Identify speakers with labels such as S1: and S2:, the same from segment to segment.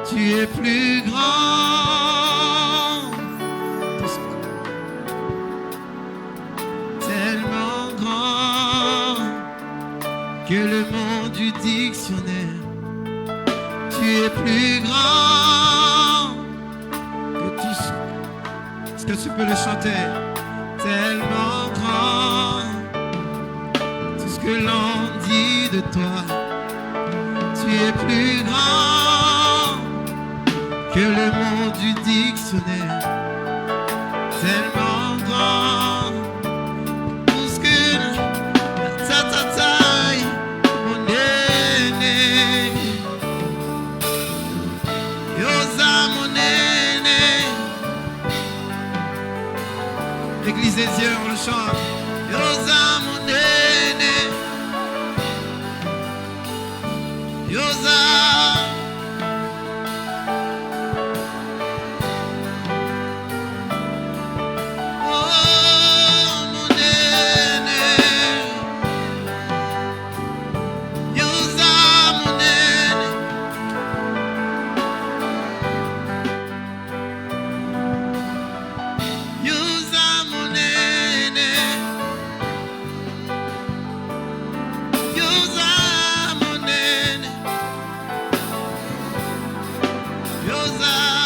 S1: Tu es plus grand, tellement grand que le monde du dictionnaire. Tu es plus grand que tout ce... Est-ce que tu peux le chanter? Tellement grand, tout ce que l'on dit de toi. Tu es plus grand que le monde du dictionnaire. Tellement grand, tout ce que ta taille, mon aîné. Yosa mon aîné. L'église des dieux, on le chante. Yosa mon aîné. Yosa.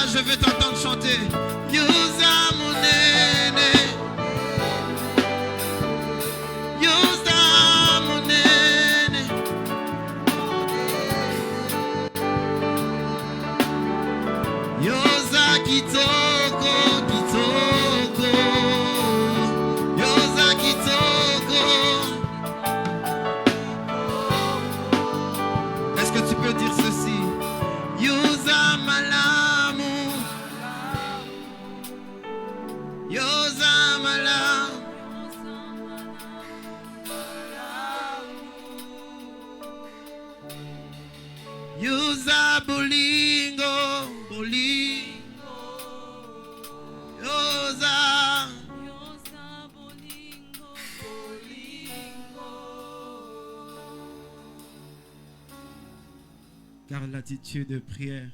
S1: Je veux t'entendre chanter. Yosa mon aîné. Yosa mon aîné. Yosa kitoko, kitoko. Yosa kitoko. Est-ce que tu peux dire ceci? Yosa malamu. Yosa malamu. Yosa bolingo, bolingo. Yosa. Yosa bolingo, bolingo. Car l'attitude de prière.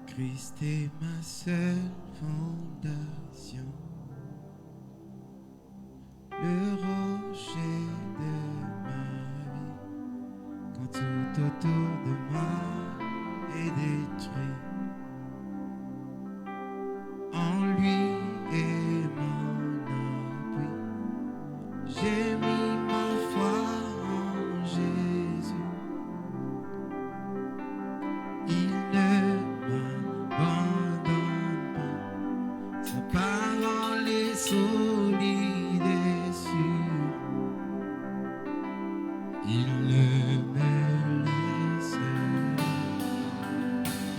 S1: Christ est ma seule fondation, le rocher de ma vie. Quand tout autour de moi est détruit, en lui est mon appui. J'ai mis ma foi en Jésus. Il ne m'abandonne pas. Sa parole est solide et sûre. Il ne me laisse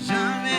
S1: jamais.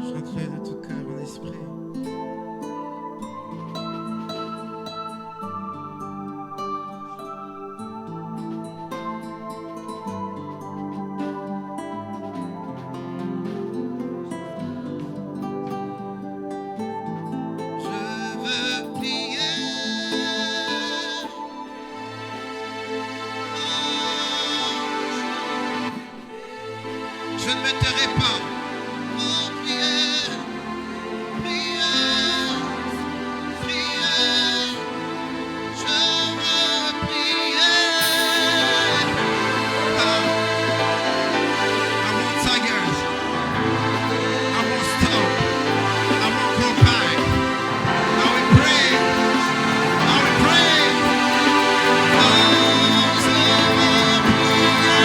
S1: Chante-le de tout cœur en esprit. Je veux prier. Je ne me tairai pas. Oh, prière, prière, prière. Je veux prier. I won't tigers. I won't stop. I won't go back. I will pray. I will pray. Oh, je veux prier.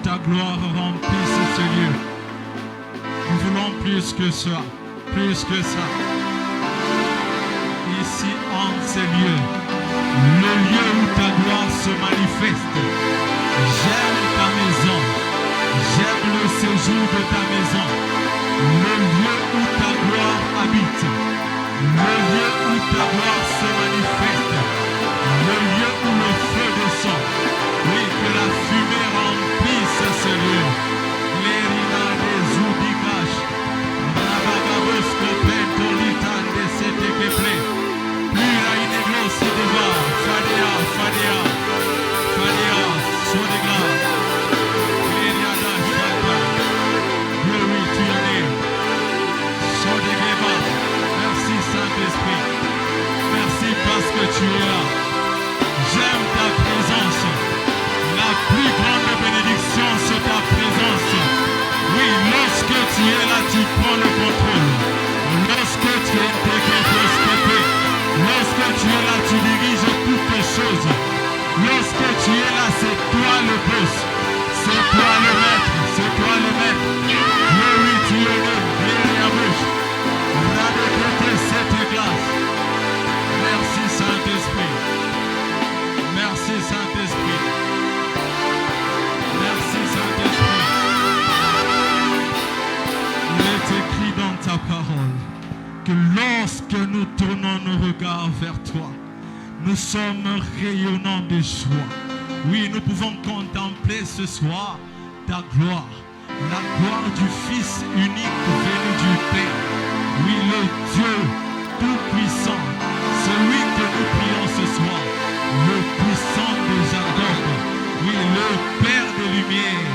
S2: ta gloire remplisse ce lieu. Nous voulons plus que ça, plus que ça. Ici en ces lieux, le lieu où ta gloire se manifeste. J'aime ta maison, j'aime le séjour de ta maison, le lieu où ta gloire habite, le lieu où ta gloire se manifeste, le lieu où le feu descend. Oui, que la fumée remplisse ce lieu. L'érina des oudigash, Rabagabosco Pentolitan de Setekeple, Plura Ineglos Deva, Fadea, Fadea, Fadea, Sodegla, Pleriada Shata, glory to your name, Sodegeba, merci Saint-Esprit, merci parce que tu es là. J'aime ta présence. La plus grande bénédiction, c'est ta présence. Oui, lorsque tu es là, tu prends le contrôle. Lorsque tu es intégré, lorsque tu es là, tu diriges toutes les choses. Lorsque tu es là, c'est toi le boss. C'est toi le maître. C'est toi le maître. Glory to your name. Glory à bouche. Radicate cette glace. Merci Saint-Esprit. Merci Saint-Esprit. Merci Saint-Esprit. Il est écrit dans ta parole que lorsque nous tournons nos regards vers toi, nous sommes rayonnants de joie. Oui, nous pouvons contempler ce soir ta gloire, la gloire du Fils unique venu du Père. Oui, le Dieu tout-puissant, celui que nous prions ce soir, le puissant de Jacob, oui, le Père de lumière,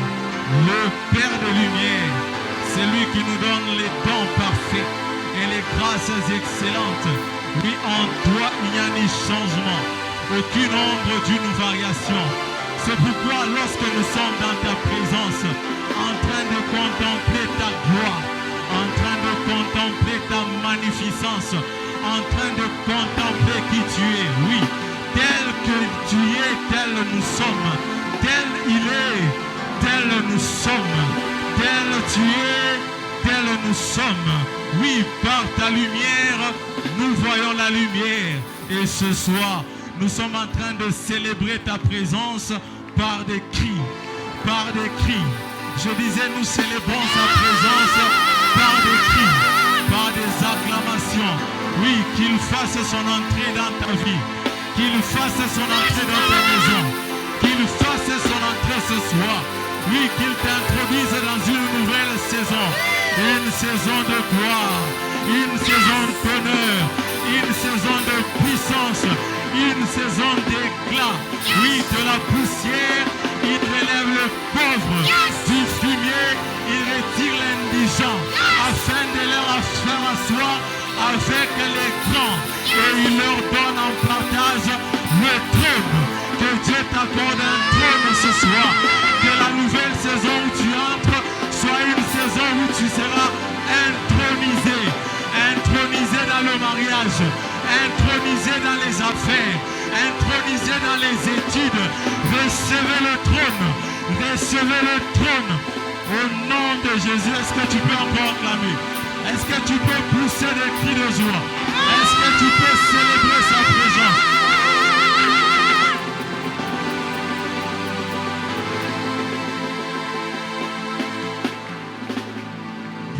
S2: le Père de lumière, c'est lui qui nous donne les dons parfaits et les grâces excellentes. Oui, en toi, il n'y a ni changement, aucune ombre d'une variation. C'est pourquoi lorsque nous sommes dans ta présence, en train de contempler ta gloire, en train de contempler ta magnificence, en train de contempler qui tu es, oui, tel que tu es, tel nous sommes, tel il est, tel nous sommes, tel tu es, tel nous sommes. Oui, par ta lumière, nous voyons la lumière. Et ce soir, nous sommes en train de célébrer ta présence par des cris, par des cris. Je disais, nous célébrons sa présence par des cris, par des acclamations. Oui, qu'il fasse son entrée dans ta vie, qu'il fasse son entrée dans ta maison, qu'il fasse son entrée ce soir. Oui, qu'il t'introduise dans une nouvelle saison, une saison de gloire, une saison d'honneur, une saison de puissance, une saison d'éclat. Oui, de la poussière, il relève le pauvre, du fumier, il retire l'indigent, afin de leur faire asseoir avec les grands, et il leur donne en partage le trône. Que Dieu t'accorde un trône ce soir. Que la nouvelle saison où tu entres soit une saison où tu seras intronisé. Intronisé dans le mariage, intronisé dans les affaires, intronisé dans les études. Recevez le trône. Recevez le trône. Au nom de Jésus, est-ce que tu peux encore acclamer? Est-ce que tu peux pousser des cris de joie? Est-ce que tu peux célébrer sa présence?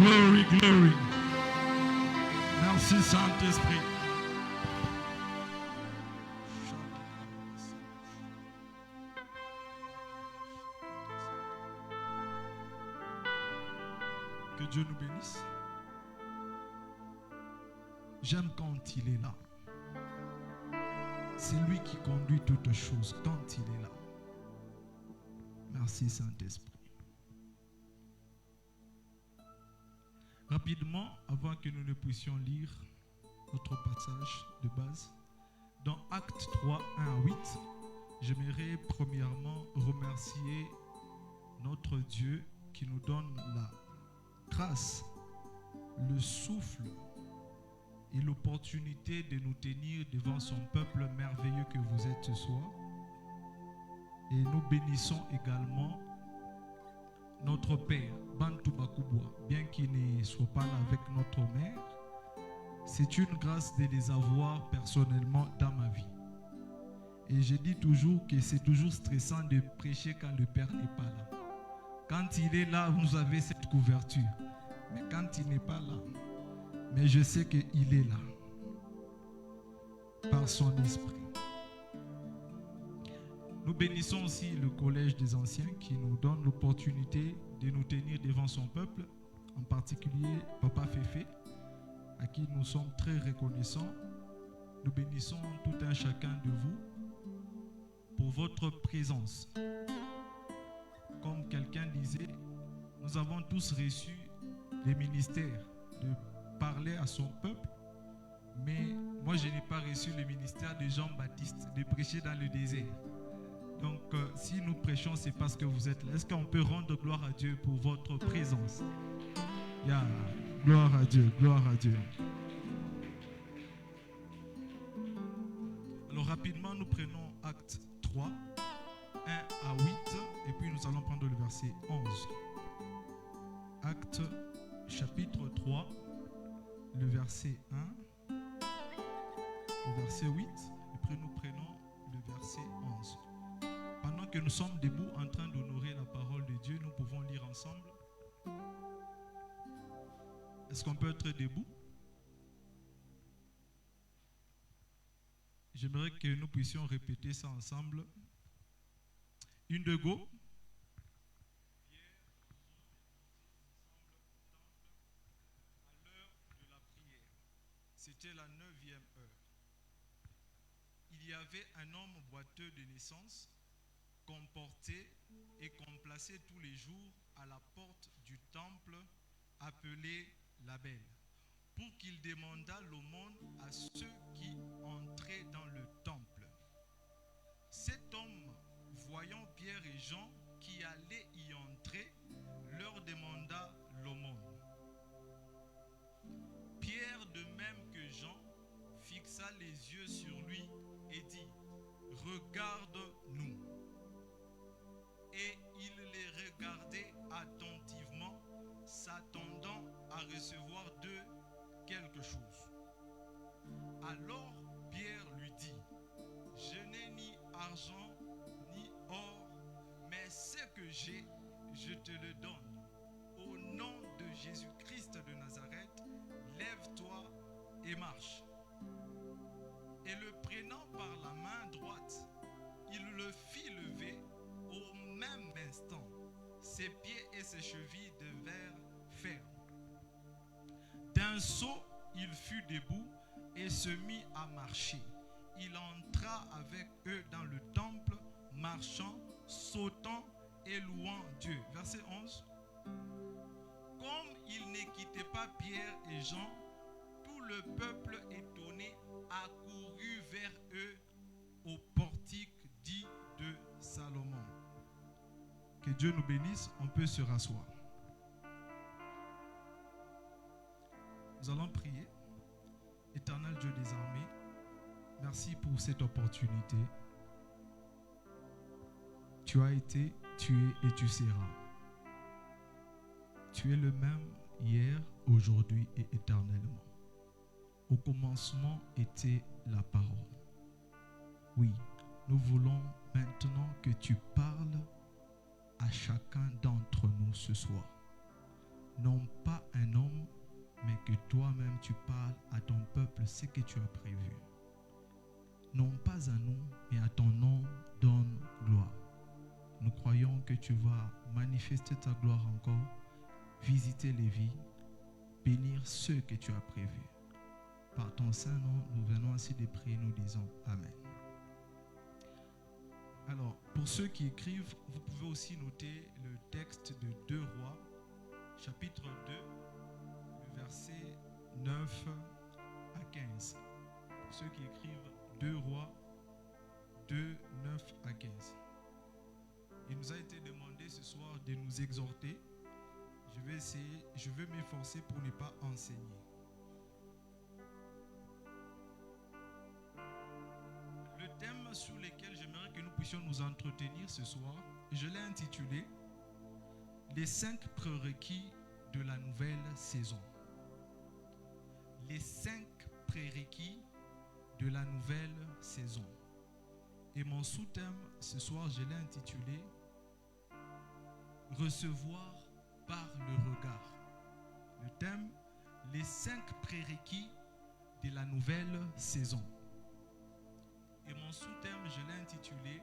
S2: Glory, glory. Merci Saint-Esprit. Que Dieu nous bénisse. J'aime quand il est là. C'est lui qui conduit toutes choses quand il est là. Merci Saint-Esprit. Rapidement, avant que nous ne puissions lire notre passage de base, dans Actes 3, 1 à 8, j'aimerais premièrement remercier notre Dieu qui nous donne la grâce, le souffle et l'opportunité de nous tenir devant son peuple merveilleux que vous êtes ce soir. Et nous bénissons également notre père, Bantu Bakubwa, bien qu'il ne soit pas là avec notre mère, c'est une grâce de les avoir personnellement dans ma vie. Et je dis toujours que c'est toujours stressant de prêcher quand le père n'est pas là. Quand il est là, vous avez cette couverture. Mais quand il n'est pas là, mais je sais qu'il est là, par son esprit. Nous bénissons aussi le collège des anciens qui nous donne l'opportunité de nous tenir devant son peuple, en particulier Papa Féfé, à qui nous sommes très reconnaissants. Nous bénissons tout un chacun de vous pour votre présence. Comme quelqu'un disait, nous avons tous reçu les ministères de parler à son peuple, mais moi je n'ai pas reçu le ministère de Jean-Baptiste de prêcher dans le désert. Donc si nous prêchons, c'est parce que vous êtes là. Est-ce qu'on peut rendre gloire à Dieu pour votre présence? Yeah. Gloire à Dieu, gloire à Dieu. Alors rapidement, nous prenons Acte 3, 1 à 8, et puis nous allons prendre le verset 11. Acte chapitre 3, le verset 1 au verset 8, et puis nous prenons le verset 11. Pendant que nous sommes debout en train d'honorer la parole de Dieu, nous pouvons lire ensemble. Est-ce qu'on peut être debout? J'aimerais que nous puissions répéter ça ensemble. Une de go. À l'heure de la prière. C'était la 9e heure. Il y avait un homme boiteux de naissance qu'on portait et qu'on plaçait tous les jours à la porte du temple appelé la Belle, pour qu'il demandât l'aumône à ceux qui entraient dans le temple. Cet homme, voyant Pierre et Jean qui allaient y entrer, leur demanda l'aumône. Pierre, de même que Jean, fixa les yeux sur lui et dit: regarde-nous. Et il les regardait attentivement, s'attendant à recevoir d'eux quelque chose. Alors Pierre lui dit: je n'ai ni argent ni or, mais ce que j'ai, je te le donne. Au nom de Jésus-Christ de Nazareth, lève-toi et marche. Et le prenant par la main droite, il le fit lever. Au même instant, ses pieds et ses chevilles devinrent fermes. D'un saut, il fut debout et se mit à marcher. Il entra avec eux dans le temple, marchant, sautant et louant Dieu. Verset 11. Comme il ne quittait pas Pierre et Jean, tout le peuple étonné accourut vers eux au portique dit de Salomon. Que Dieu nous bénisse, on peut se rasseoir. Nous allons prier. Éternel Dieu des armées, merci pour cette opportunité. Tu as été, tu es et tu seras. Tu es le même hier, aujourd'hui et éternellement. Au commencement était la parole. Oui, nous voulons maintenant que tu parles à chacun d'entre nous ce soir. Non pas un homme, mais que toi-même tu parles à ton peuple ce que tu as prévu. Non pas à nous, mais à ton nom donne gloire. Nous croyons que tu vas manifester ta gloire encore, visiter les vies, bénir ceux que tu as prévus. Par ton saint nom, nous venons ainsi de prier, nous disons Amen. Alors, pour ceux qui écrivent, vous pouvez aussi noter le texte de 2 Rois, chapitre 2, le verset 9 à 15. Pour ceux qui écrivent 2 Rois 2, 9 à 15. Il nous a été demandé ce soir de nous exhorter. Je vais m'efforcer pour ne pas enseigner. Le thème sur lequel j'aimerais que nous puissions nous entretenir ce soir, je l'ai intitulé les 5 prérequis de la nouvelle saison. Les 5 prérequis de la nouvelle saison. Et mon sous-thème ce soir, je l'ai intitulé « Recevoir par le regard ». Le thème, les 5 prérequis de la nouvelle saison. Et mon sous-thème, je l'ai intitulé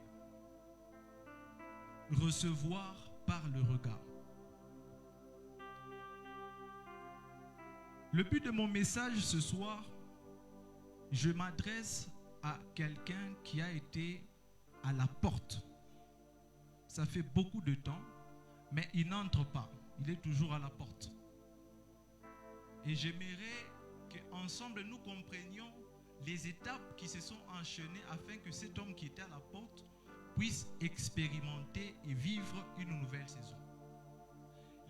S2: « Recevoir par le regard ». Le but de mon message ce soir, je m'adresse à quelqu'un qui a été à la porte. Ça fait beaucoup de temps, mais il n'entre pas. Il est toujours à la porte. Et j'aimerais qu'ensemble nous comprenions les étapes qui se sont enchaînées afin que cet homme qui était à la porte puisse expérimenter et vivre une nouvelle saison.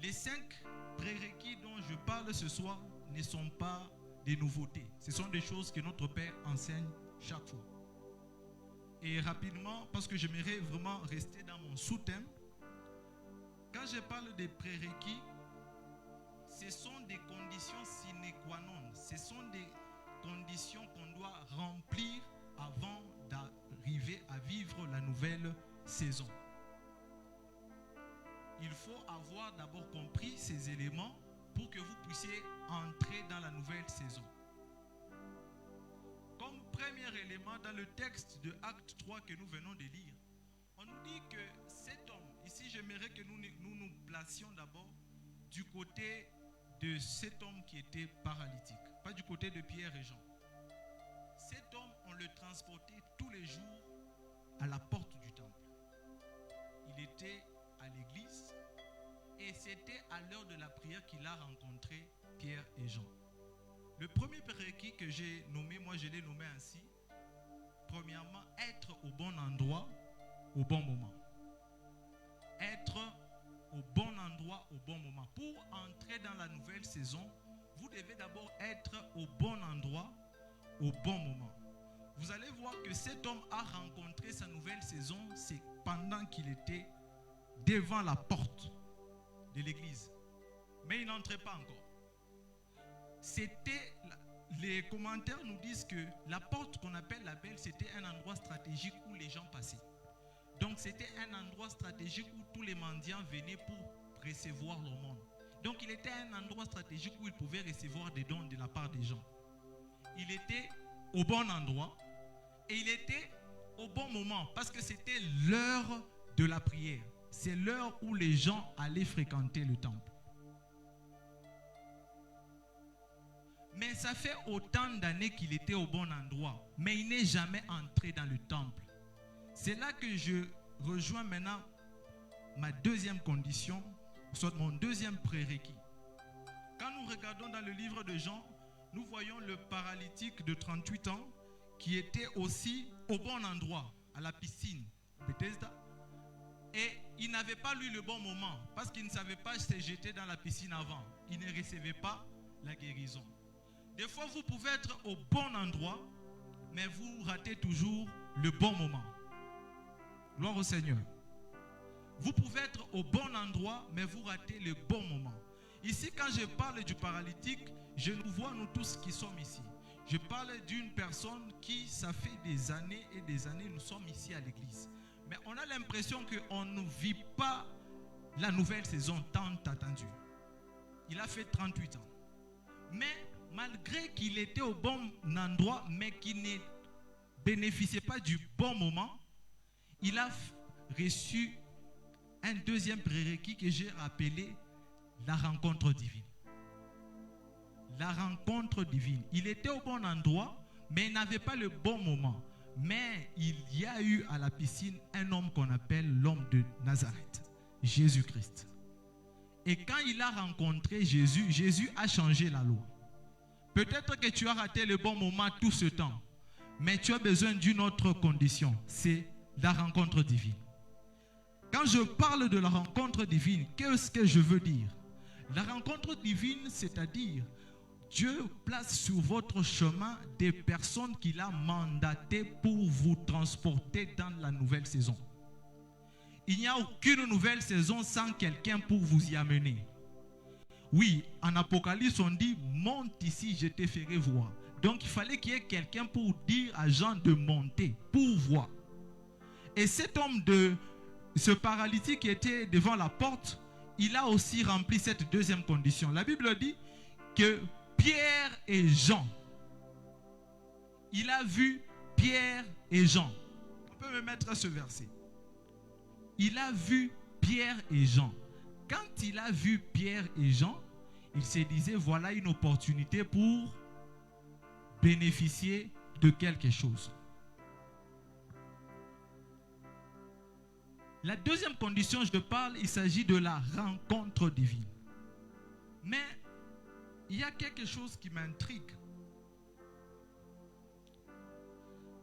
S2: Les 5 prérequis dont je parle ce soir ne sont pas des nouveautés. Ce sont des choses que notre Père enseigne chaque fois. Et rapidement, parce que j'aimerais vraiment rester dans mon sous-thème, quand je parle des prérequis, ce sont des conditions sine qua non. Ce sont des conditions qu'on doit remplir avant d'arriver à vivre la nouvelle saison. Il faut avoir d'abord compris ces éléments pour que vous puissiez entrer dans la nouvelle saison. Comme premier élément dans le texte de Acte 3 que nous venons de lire, on nous dit que cet homme, ici j'aimerais que nous placions d'abord du côté de cet homme qui était paralytique, pas du côté de Pierre et Jean. Cet homme, on le transportait tous les jours à la porte du temple. Il était à l'église et c'était à l'heure de la prière qu'il a rencontré Pierre et Jean. Le premier prérequis que j'ai nommé, moi je l'ai nommé ainsi. Premièrement, être au bon endroit au bon moment. Être au bon endroit au bon moment. Pour entrer dans la nouvelle saison, vous devez d'abord être au bon endroit au bon moment. Vous allez voir que cet homme a rencontré sa nouvelle saison, c'est pendant qu'il était devant la porte de l'église. Mais il n'entrait pas encore. Les commentaires nous disent que la porte qu'on appelle la Belle, c'était un endroit stratégique où les gens passaient. Donc c'était un endroit stratégique où tous les mendiants venaient pour recevoir leur monde. Donc il était un endroit stratégique où ils pouvaient recevoir des dons de la part des gens. Il était au bon endroit et il était au bon moment parce que c'était l'heure de la prière. C'est l'heure où les gens allaient fréquenter le temple. Mais ça fait autant d'années qu'il était au bon endroit, mais il n'est jamais entré dans le temple. C'est là que je rejoins maintenant ma deuxième condition, soit mon deuxième prérequis. Quand nous regardons dans le livre de Jean, nous voyons le paralytique de 38 ans qui était aussi au bon endroit, à la piscine, Bethesda. Et il n'avait pas lu le bon moment parce qu'il ne savait pas se jeter dans la piscine avant. Il ne recevait pas la guérison. Des fois, vous pouvez être au bon endroit, mais vous ratez toujours le bon moment. Gloire au Seigneur. Vous pouvez être au bon endroit, mais vous ratez le bon moment. Ici, quand je parle du paralytique, je nous vois nous tous qui sommes ici. Je parle d'une personne qui, ça fait des années et des années, nous sommes ici à l'église. Mais on a l'impression qu'on ne vit pas la nouvelle saison tant attendue. Il a fait 38 ans. Mais malgré qu'il était au bon endroit, mais qu'il ne bénéficiait pas du bon moment, il a reçu un deuxième prérequis que j'ai appelé la rencontre divine. La rencontre divine. Il était au bon endroit, mais il n'avait pas le bon moment. Mais il y a eu à la piscine un homme qu'on appelle l'homme de Nazareth, Jésus-Christ. Et quand il a rencontré Jésus, Jésus a changé la loi. Peut-être que tu as raté le bon moment tout ce temps, mais tu as besoin d'une autre condition, c'est la rencontre divine. Quand je parle de la rencontre divine, qu'est-ce que je veux dire? La rencontre divine, c'est-à-dire Dieu place sur votre chemin des personnes qu'il a mandatées pour vous transporter dans la nouvelle saison. il n'y a aucune nouvelle saison sans quelqu'un pour vous y amener. Oui, en Apocalypse, on dit, monte ici, je te ferai voir. Donc, il fallait qu'il y ait quelqu'un pour dire à Jean de monter, pour voir. Et cet homme ce paralytique qui était devant la porte, il a aussi rempli cette deuxième condition. La Bible dit que Pierre et Jean, il a vu Pierre et Jean. On peut me mettre ce verset. Il a vu Pierre et Jean. Quand il a vu Pierre et Jean, il se disait, voilà une opportunité pour bénéficier de quelque chose. La deuxième condition, je parle, il s'agit de la rencontre divine. Mais il y a quelque chose qui m'intrigue.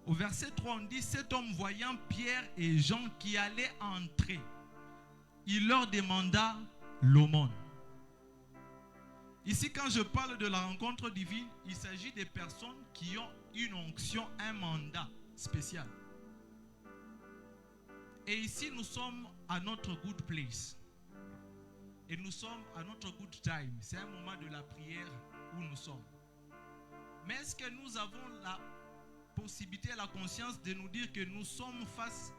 S2: Au verset 3, on dit, cet homme voyant Pierre et Jean qui allaient entrer, il leur demanda l'aumône. Ici, quand je parle de la rencontre divine, il s'agit des personnes qui ont une onction, un mandat spécial. Et ici, nous sommes à notre good place. Et nous sommes à notre good time. C'est un moment de la prière où nous sommes. Mais est-ce que nous avons la possibilité, la conscience de nous dire que nous sommes face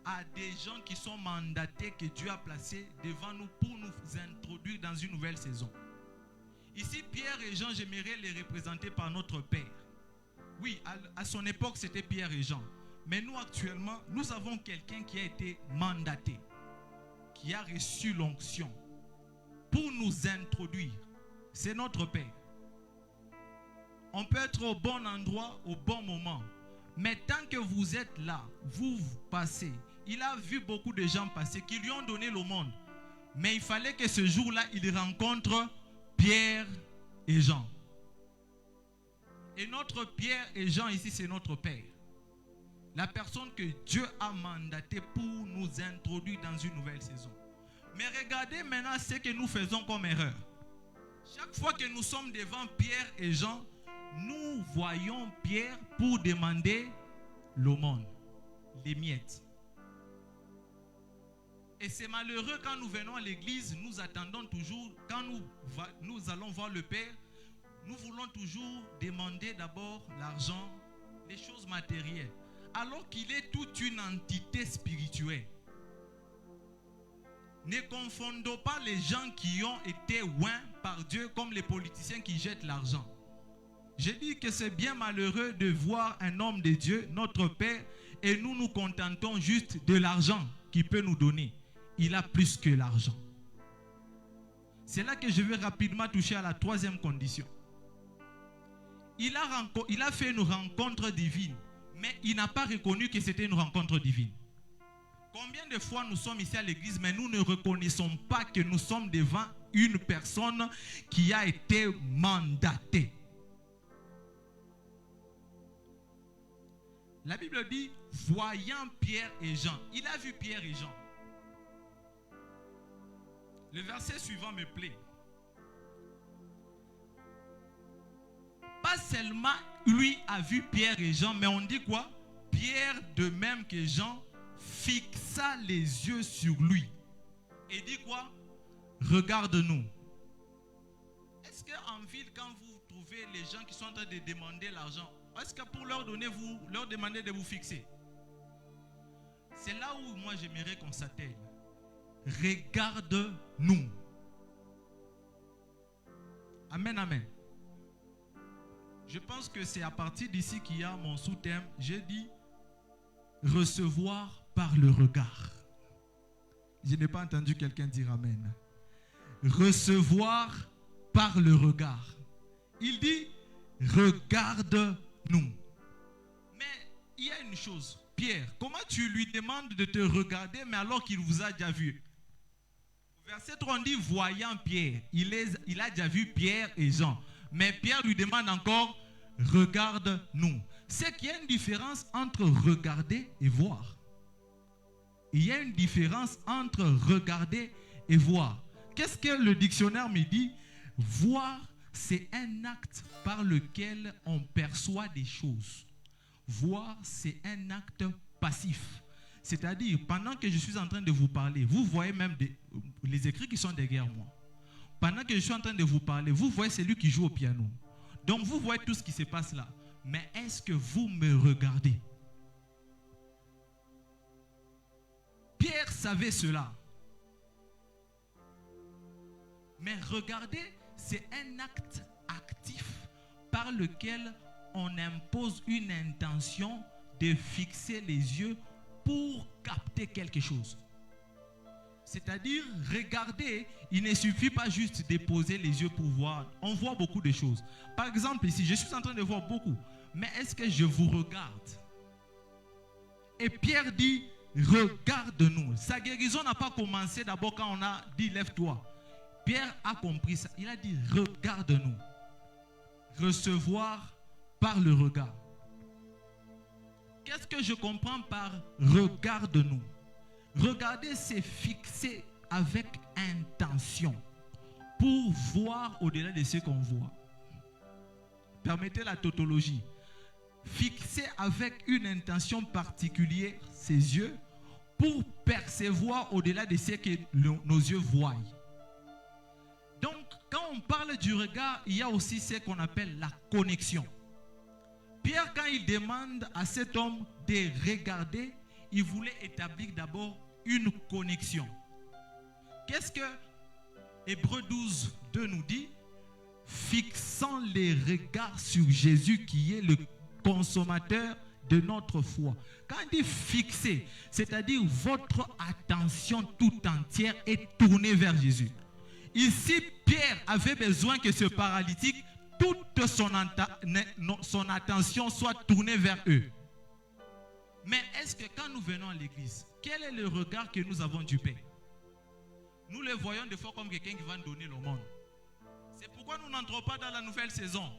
S2: à des gens qui sont mandatés, que Dieu a placés devant nous pour nous introduire dans une nouvelle saison? Ici, Pierre et Jean, j'aimerais les représenter par notre Père. Oui, à son époque, c'était Pierre et Jean. Mais nous, actuellement, nous avons quelqu'un qui a été mandaté, qui a reçu l'onction pour nous introduire. C'est notre Père. On peut être au bon endroit, au bon moment. Mais tant que vous êtes là, vous passez. Il a vu beaucoup de gens passer qui lui ont donné le monde. Mais il fallait que ce jour-là, il rencontre Pierre et Jean. Et notre Pierre et Jean ici, c'est notre Père. La personne que Dieu a mandatée pour nous introduire dans une nouvelle saison. Mais regardez maintenant ce que nous faisons comme erreur. Chaque fois que nous sommes devant Pierre et Jean, nous voyons Pierre pour demander l'aumône, les miettes. Et c'est malheureux quand nous venons à l'église, nous attendons toujours, quand nous allons voir le Père, nous voulons toujours demander d'abord l'argent, les choses matérielles, alors qu'il est toute une entité spirituelle. Ne confondons pas les gens qui ont été oints par Dieu comme les politiciens qui jettent l'argent. Je dis que c'est bien malheureux de voir un homme de Dieu, notre Père, et nous nous contentons juste de l'argent qu'il peut nous donner. Il a plus que l'argent. C'est là que je vais rapidement toucher à la troisième condition. Il a fait une rencontre divine, mais il n'a pas reconnu que c'était une rencontre divine. Combien de fois nous sommes ici à l'église, mais nous ne reconnaissons pas que nous sommes devant une personne qui a été mandatée. La Bible dit, voyant Pierre et Jean. Il a vu Pierre et Jean. Le verset suivant me plaît. Pas seulement lui a vu Pierre et Jean, mais on dit quoi? Pierre, de même que Jean, fixa les yeux sur lui. Et dit quoi? Regarde-nous. Est-ce qu'en ville, quand vous trouvez les gens qui sont en train de demander l'argent, est-ce que pour leur donner, vous leur demandez de vous fixer? C'est là où moi j'aimerais qu'on s'attelle. Regarde-nous. Amen, amen. Je pense que c'est à partir d'ici qu'il y a mon sous-thème. J'ai dit recevoir par le regard. Je n'ai pas entendu quelqu'un dire amen. Recevoir par le regard. Il dit regarde-nous. Mais il y a une chose. Pierre, comment tu lui demandes de te regarder, mais alors qu'il vous a déjà vu? Verset 3, on dit voyant Pierre. Il a déjà vu Pierre et Jean. Mais Pierre lui demande encore regarde-nous. C'est qu'il y a une différence entre regarder et voir. Il y a une différence entre regarder et voir. Qu'est-ce que le dictionnaire me dit? Voir, c'est un acte par lequel on perçoit des choses. Voir, c'est un acte passif. C'est-à-dire, pendant que je suis en train de vous parler, vous voyez même les écrits qui sont derrière moi. Pendant que je suis en train de vous parler, vous voyez celui qui joue au piano. Donc vous voyez tout ce qui se passe là. Mais est-ce que vous me regardez? Pierre savait cela. Mais regardez, c'est un acte actif par lequel on impose une intention de fixer les yeux pour capter quelque chose. C'est-à-dire, regarder, il ne suffit pas juste de poser les yeux pour voir. On voit beaucoup de choses. Par exemple, ici, je suis en train de voir beaucoup. Mais est-ce que je vous regarde? Et Pierre dit, regarde-nous. Sa guérison n'a pas commencé d'abord quand on a dit, lève-toi. Pierre a compris ça. Il a dit, regarde-nous. Recevoir par le regard. Qu'est-ce que je comprends par regarde-nous? Regarder, c'est fixer avec intention pour voir au-delà de ce qu'on voit. Permettez la tautologie. Fixer avec une intention particulière ses yeux pour percevoir au-delà de ce que nos yeux voient. Donc, quand on parle du regard, il y a aussi ce qu'on appelle la connexion. Pierre, quand il demande à cet homme de regarder, il voulait établir d'abord une connexion. Qu'est-ce que Hébreux 12, 2 nous dit? Fixant les regards sur Jésus qui est le consommateur de notre foi. Quand il dit fixer, c'est-à-dire votre attention tout entière est tournée vers Jésus. Ici, Pierre avait besoin que ce paralytique, toute son attention soit tournée vers eux. Mais est-ce que quand nous venons à l'église, quel est le regard que nous avons du Père? Nous le voyons des fois comme quelqu'un qui va nous donner le monde. C'est pourquoi nous n'entrons pas dans la nouvelle saison.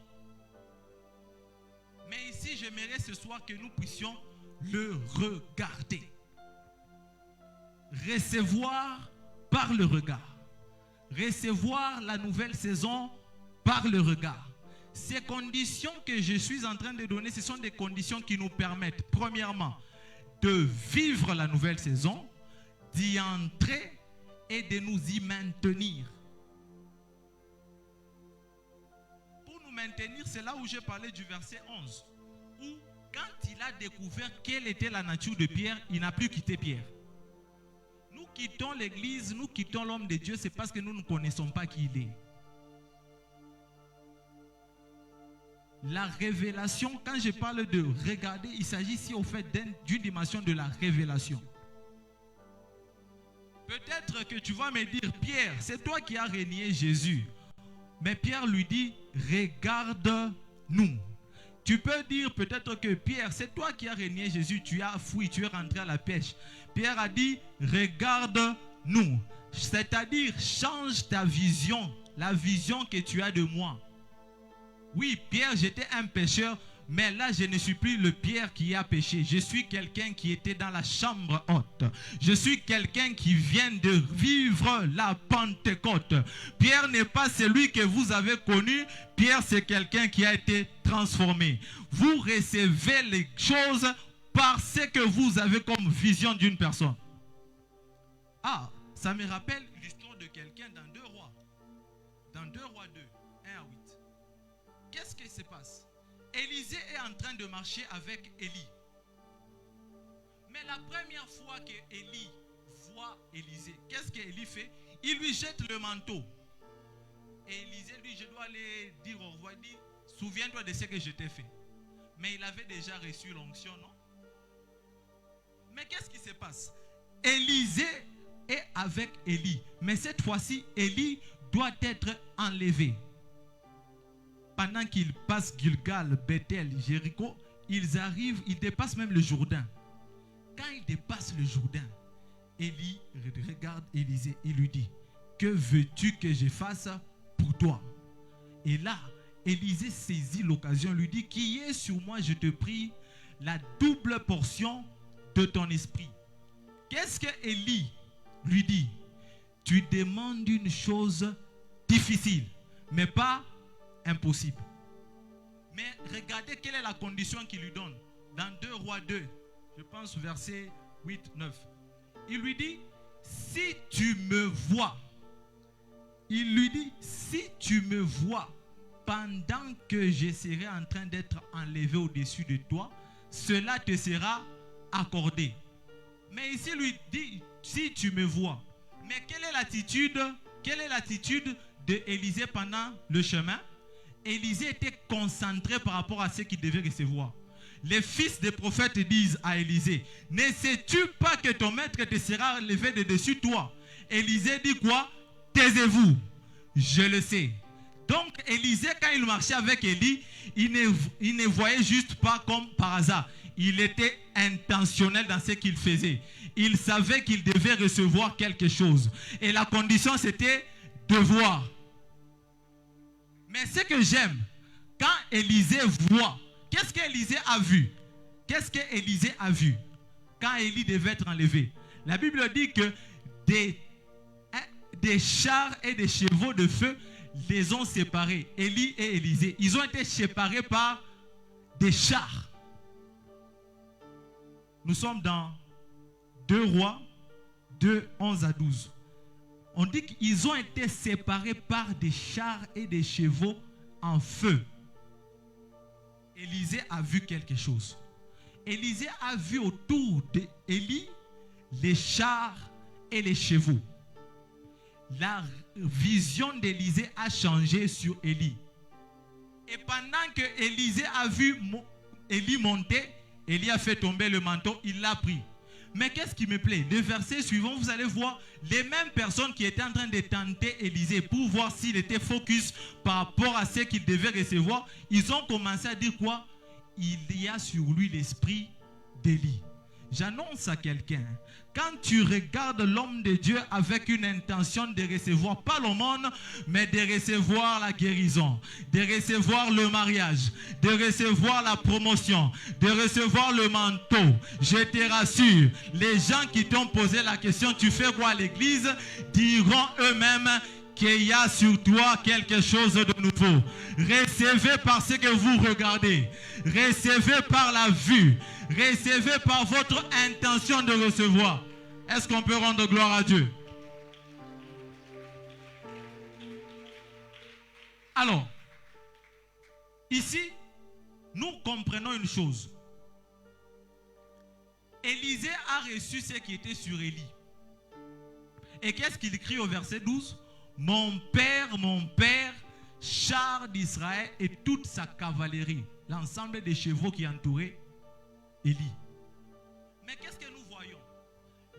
S2: Mais ici, j'aimerais ce soir que nous puissions le regarder. Recevoir par le regard. Recevoir la nouvelle saison par le regard. Ces conditions que je suis en train de donner, ce sont des conditions qui nous permettent, premièrement, de vivre la nouvelle saison, d'y entrer et de nous y maintenir. Pour nous maintenir, c'est là où j'ai parlé du verset 11, où quand il a découvert quelle était la nature de Pierre, il n'a plus quitté Pierre. Nous quittons l'église, nous quittons l'homme de Dieu, c'est parce que nous ne connaissons pas qui il est. La révélation, quand je parle de regarder, il s'agit ici au fait d'une dimension de la révélation. Peut-être que tu vas me dire, Pierre, c'est toi qui as renié Jésus. Mais Pierre lui dit, regarde-nous. Tu peux dire peut-être que Pierre, c'est toi qui as renié Jésus, tu as fui, tu es rentré à la pêche. Pierre a dit, regarde-nous. C'est-à-dire, change ta vision, la vision que tu as de moi. Oui, Pierre, j'étais un pécheur, mais là, je ne suis plus le Pierre qui a péché. Je suis quelqu'un qui était dans la chambre haute. Je suis quelqu'un qui vient de vivre la Pentecôte. Pierre n'est pas celui que vous avez connu. Pierre, c'est quelqu'un qui a été transformé. Vous recevez les choses parce que vous avez comme vision d'une personne. Ah, ça me rappelle l'histoire de quelqu'un dans 2 Rois. Dans 2 Rois 2, 1 à 8. Qu'est-ce qui se passe? Élisée est en train de marcher avec Élie. Mais la première fois que Élie voit Élisée, qu'est-ce qu'Élie fait? Il lui jette le manteau. Et Élisée lui, je dois aller dire au revoir, dit, souviens-toi de ce que je t'ai fait. Mais il avait déjà reçu l'onction, non? Mais qu'est-ce qui se passe? Élisée est avec Élie. Mais cette fois-ci, Élie doit être enlevé. Pendant qu'ils passent Gilgal, Bethel, Jéricho, ils arrivent, ils dépassent même le Jourdain. Quand ils dépassent le Jourdain, Élie regarde Élisée et lui dit, que veux-tu que je fasse pour toi? Et là, Élisée saisit l'occasion, lui dit, qui est sur moi, je te prie, la double portion de ton esprit. Qu'est-ce que Élie lui dit? Tu demandes une chose difficile, mais pas impossible. Mais regardez quelle est la condition qu'il lui donne. Dans 2 Rois 2, je pense verset 8, 9. Il lui dit, si tu me vois, il lui dit, si tu me vois pendant que je serai en train d'être enlevé au-dessus de toi, cela te sera accordé. Mais ici, il lui dit, si tu me vois. Mais quelle est l'attitude d'Élisée pendant le chemin? Élisée était concentré par rapport à ce qu'il devait recevoir. Les fils des prophètes disent à Élisée, ne sais-tu pas que ton maître te sera levé de dessus toi? Élisée dit quoi? Taisez-vous, je le sais. Donc Élisée, quand il marchait avec Élie, il ne voyait juste pas comme par hasard. Il était intentionnel dans ce qu'il faisait. Il savait qu'il devait recevoir quelque chose. Et la condition, c'était de voir. Mais ce que j'aime, quand Élisée voit, qu'est-ce qu'Élisée a vu? Qu'est-ce qu'Élisée a vu quand Élie devait être enlevé? La Bible dit que des chars et des chevaux de feu les ont séparés. Élie et Élisée, ils ont été séparés par des chars. Nous sommes dans 2 Rois, 2, 11 à 12. On dit qu'ils ont été séparés par des chars et des chevaux en feu. Élisée a vu quelque chose. Élisée a vu autour d'Élie les chars et les chevaux. La vision d'Élisée a changé sur Élie. Et pendant que Élisée a vu Élie monter, Élie a fait tomber le manteau, il l'a pris. Mais qu'est-ce qui me plaît? Le verset suivant, vous allez voir les mêmes personnes qui étaient en train de tenter Élisée pour voir s'il était focus par rapport à ce qu'il devait recevoir. Ils ont commencé à dire quoi? Il y a sur lui l'esprit d'Élie. J'annonce à quelqu'un, quand tu regardes l'homme de Dieu avec une intention de recevoir pas l'aumône, mais de recevoir la guérison, de recevoir le mariage, de recevoir la promotion, de recevoir le manteau, je te rassure, les gens qui t'ont posé la question, tu fais quoi à l'église, diront eux-mêmes qu'il y a sur toi quelque chose de nouveau. Recevez par ce que vous regardez, recevez par la vue, recevez par votre intention de recevoir. Est-ce qu'on peut rendre gloire à Dieu? Alors, ici, nous comprenons une chose. Élisée a reçu ce qui était sur Élie. Et qu'est-ce qu'il crie au verset 12? Mon père, char d'Israël et toute sa cavalerie. L'ensemble des chevaux qui entouraient Élie. Mais qu'est-ce que nous voyons?